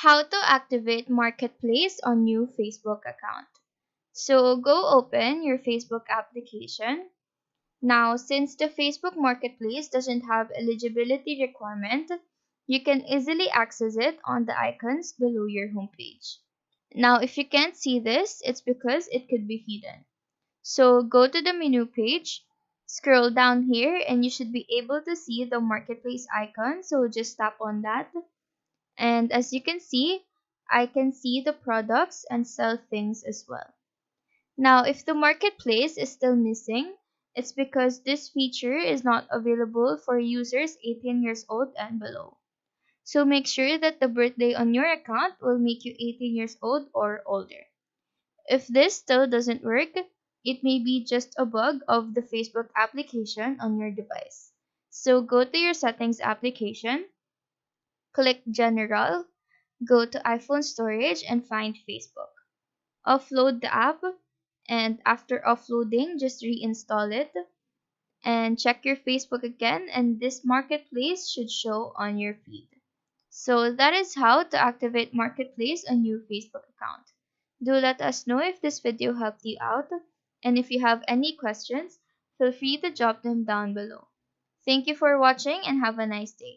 How to activate Marketplace on new Facebook account. So go open your Facebook application. Now, since the Facebook Marketplace doesn't have eligibility requirement, you can easily access it on the icons below your homepage. Now, if you can't see this, it's because it could be hidden. So go to the menu page, scroll down here, and you should be able to see the Marketplace icon. So just tap on that. And as you can see, I can see the products and sell things as well. Now, if the marketplace is still missing, it's because this feature is not available for users 18 years old and below. So make sure that the birthday on your account will make you 18 years old or older. If this still doesn't work, it may be just a bug of the Facebook application on your device. So go to your settings application, click General, go to iPhone storage and find Facebook. Offload the app, and after offloading, just reinstall it and check your Facebook again, and this marketplace should show on your feed. So that is how to activate Marketplace on your Facebook account. Do let us know if this video helped you out, and if you have any questions, feel free to drop them down below. Thank you for watching and have a nice day.